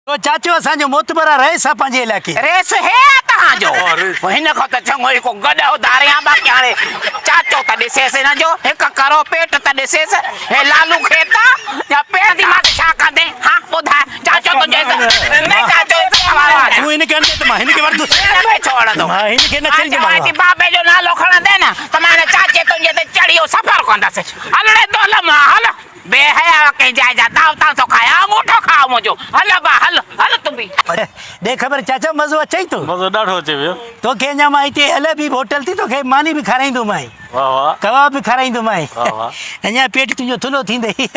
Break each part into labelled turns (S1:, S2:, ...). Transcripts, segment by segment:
S1: तो चाचो असांजो मोतबरा रहिस आहे पंहिंजे इलाइक़े
S2: रेस है तव्हांजो हिन खां त चङो ई को गॾो धारियां बाक़ी हाणे चाचो त ॾिसेसि हिन जो हिकु करो पेट त ॾिसेसि हे लालू खेत या पेट जी मां छा कंदे हा ॿुधाए चाचो तुंहिंजे न चाचो
S1: तूं हिनखे अंदे त मां हिनखे वरतुसि
S2: छोड़ंदो
S1: मां हिनखे न चइजो
S2: बाबे जो नालो खणंदे न त मां हिन चाचे तुंहिंजे ते चढ़ी सफ़र कंदसि हलणे दोल मां हल बेहया कंहिं जाइ जा दावता थो खाया अंगूठो खाओ मुंहिंजो हल बा हल हल तूं बि
S1: दे ख़बर चाचा मज़ो अचई थो
S3: मज़ो ॾाढो अचे पियो
S1: तोखे अञा मां हिते हल बि होटल थी तोखे मानी बि खाराईंदोमांइ
S3: वाह वाह
S1: कबाब बि खाराईंदोमांइ
S3: वाह वाह
S1: अञा पेट तुंहिंजो थुलो थींदई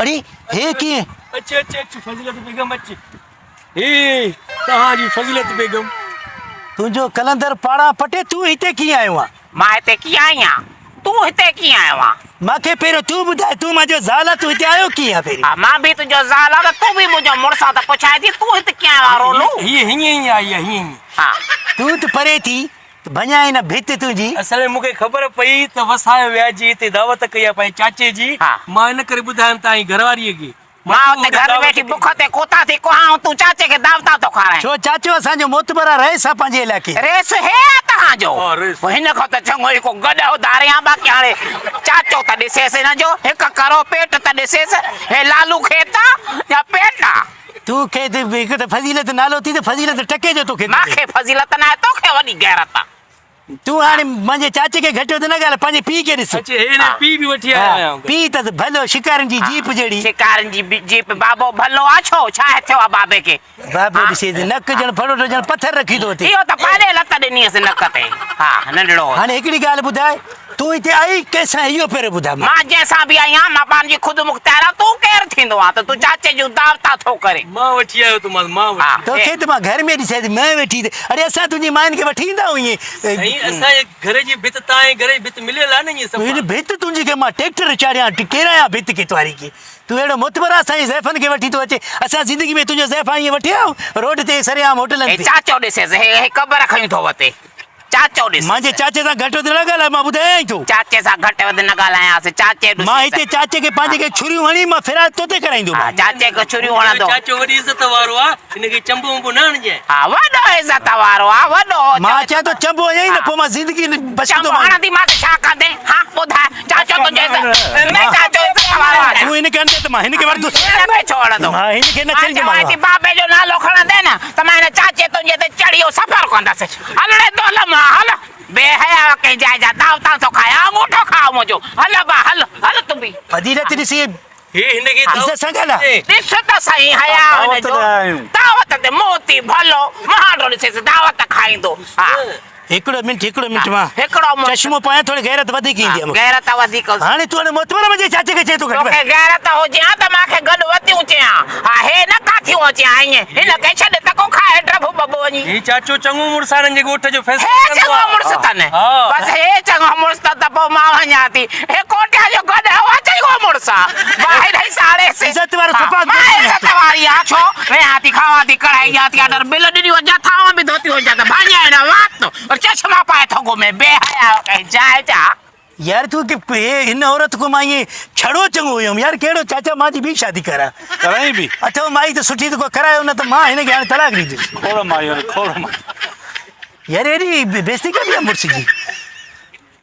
S1: अरे हे कीअं
S4: अच अच अच फज़ीलत बेगम अच हे तव्हांजी फज़ीलत बेगम
S1: तुंहिंजो कलंदर पाड़ा पटे तूं हिते कीअं आयो आहे
S2: मां हिते कीअं आई आहियां तूं हिते कीअं आयो आहे
S1: मूंखे पहिरियों तूं ॿुधाए तूं मुंहिंजो ज़ाल आहे तूं हिते आयो कीअं आहे पहिरीं
S2: हा मां बि तुंहिंजो ज़ाल आहे त तूं बि मुंहिंजो मुड़ुसु आहे त पुछाए थी तूं हिते कीअं आयो आहे रोनू
S4: हीअ हीअं ई आई आहे हीअं ई
S2: हा
S1: तूं त परे थी भञा न भित तुंहिंजी
S4: असल में मूंखे ख़बर पई त वसाए वियाजी हिते दावत कई आहे पंहिंजे चाचे जी
S2: हा।
S4: मां इन करे ॿुधायमि तव्हांजी घरवारीअ खे
S2: मां हुते घर वेठी बुख ते कोता थी कोहां तूं चाचे खे दावता थो खाराए
S1: छो चाचो असांजो मोतबरा रहिस आहे पंहिंजे इलाइक़े
S2: रेस है तव्हांजो
S4: हा, रेस।
S2: हिन खां त चङो ई को गॾो धारियां बाक़ी हाणे चाचो त ॾिसेसि हिन जो हिकु करो पेट त ॾिसेसि हे लालू खेत या पेट
S1: तूं खे हिकु त फज़ीलत नालो थी त फज़ीलत टके जो तोखे
S2: मूंखे फज़ीलत न आहे तोखे वॾी गैरत आहे
S1: तूं हाणे मुंहिंजे चाचे खे घटि वधि न ॻाल्हि पंहिंजे पीउ खे ॾिस
S4: अचे हे न पी बि वठी आया आहियूं
S1: पीउ त भलो शिकारनि जी जीप जहिड़ी
S2: शिकारनि जी जीप बाबो भलो आहे छो छा थियो आहे बाबे खे
S1: बाबो ॾिसे नक ॼण फड़ोटो ॼण पथर रखी थो अथे
S2: इहो त पाड़े लत ॾिनी हुअसि नक ते हा नंढड़ो
S1: हाणे हिकिड़ी ॻाल्हि ॿुधाए तूं हिते आई कंहिंसां इहो पहिरियों ॿुधाए
S2: मां जंहिंसां बि आई आहियां मां पंहिंजी ख़ुदि मुख़्तियार आहियां तूं केरु थींदो आहे त तूं चाचे जूं दावता थो करे
S4: मां वठी आयो तूं मां
S2: हा
S1: तोखे त मां घर में ॾिसे थी मैं वेठी अरे असां तुंहिंजी माइन खे वठी ईंदा आहियूं
S4: साईं
S1: ईअं
S4: असांजे घर जी भित तव्हांजे घर जी भित मिलियल आहे न ईअं सभु
S1: हिन भित तुंहिंजी खे मां ट्रैक्टर चाढ़ियां केरायां भित खे तुआरी खे तूं अहिड़ो मुतबरा असांजी ज़ैफ़नि खे वठी थो अचे असां ज़िंदगी में तुंहिंजो ज़ैफ़ा ईअं वठी आयो रोड ते सरेआम होटलनि ते
S2: चाचो ॾिसेसि हे क़बर खयूं थो वते चाचो ॾिस
S1: मुंहिंजे चाचे सां घटि वधि न ॻाल्हाए मां ॿुधायई थो
S2: चाचे सां घटि वधि न ॻाल्हायांसि चाचे
S1: मां हिते चाचे खे पंहिंजे खे छुरियूं हणी मां फिराद तोते कराईंदो
S2: हा चाचे खे छुरियूं हणंदो
S4: चाचो वॾी इज़त वारो आहे हिनखे चंबो वंबो न हणिजे
S2: हा वॾो इज़त वारो आहे वॾो
S1: मां चवां थो चंबो हयई न पोइ मां ज़िंदगी बचंदो
S2: चंबो हणंदी मां छा कंदे हा ॿुधाए चाचो तुंहिंजे न चाचो इज़त वारो आहे
S1: तूं हिनखे अंदे त मां हिनखे वरतुसि
S2: न छोड़ंदो
S1: मां हिनखे न
S2: मां
S1: चइजो
S2: चवां थी बाबे जो नालो खणंदे न त मां हिन चाचे तुंहिंजे ते चढ़ी सफ़र कंदसि हलणे दोल मां हल बेहया कंहिं जाइ जा दावता थो खाया अंगूठो खाओ मुंहिंजो हल बा हल हल तूं बि
S1: फज़ीलत ॾिसी
S4: हे हिनखे
S1: इज़त सां ॻाल्हाए
S2: ॾिस त सही हया हुनजो दावत ते मोती भलो महाडो ॾिसेसि दावत खाईंदो हा
S1: हिकिड़ो मिंट मां
S2: हिकिड़ो
S1: चश्मो पायां थोरी गैरत वधीक ईंदी आहे
S2: गैरत वधीक
S1: हाणे तूं हाणे मोतबर मुंहिंजे चाचे खे चए थो घटि
S2: तोखे गैरत हुजे हा त मूंखे गॾु वधियूं चयां हा हे न काथियूं अचे ईअं हिन खे छॾ त को खाए ड्रभ बबो वञी
S4: हे चाचो चङो मुड़सारनि जे ॻोठ जो फैसलो
S2: हे चङो मुड़ुसु अथनि बसि हे चङो मुड़ुसु त पोइ मां वञां थी हे कोटिया जो गॾु हवा चङो मुड़ुसु आहे ॿाहिरि ई साड़े
S1: इज़त वारो सफ़ा
S2: मां इज़त वारी आहे छो वेहां थी खावां थी कढ़ाई ॾियां थी ऑर्डर बिल ॾिनी वञा थावां बि धोती वञा त भाॼा न वात और चश्मा पाए थो घुमे बेहया कंहिं जाइ जा
S1: यार तूं की हिन औरत को मां ईअं छड़ो चङो हुयुमि यार कहिड़ो चाचा मां जी ॿी शादी करां
S3: कराई बि
S1: अथव माई त सुठी त को करायो न त मां हिनखे हाणे तलाक ॾींदुसि
S3: खोड़ मां यार खोड़ मां
S1: यार एॾी बेइज़ती कबी आहे मुड़ुस जी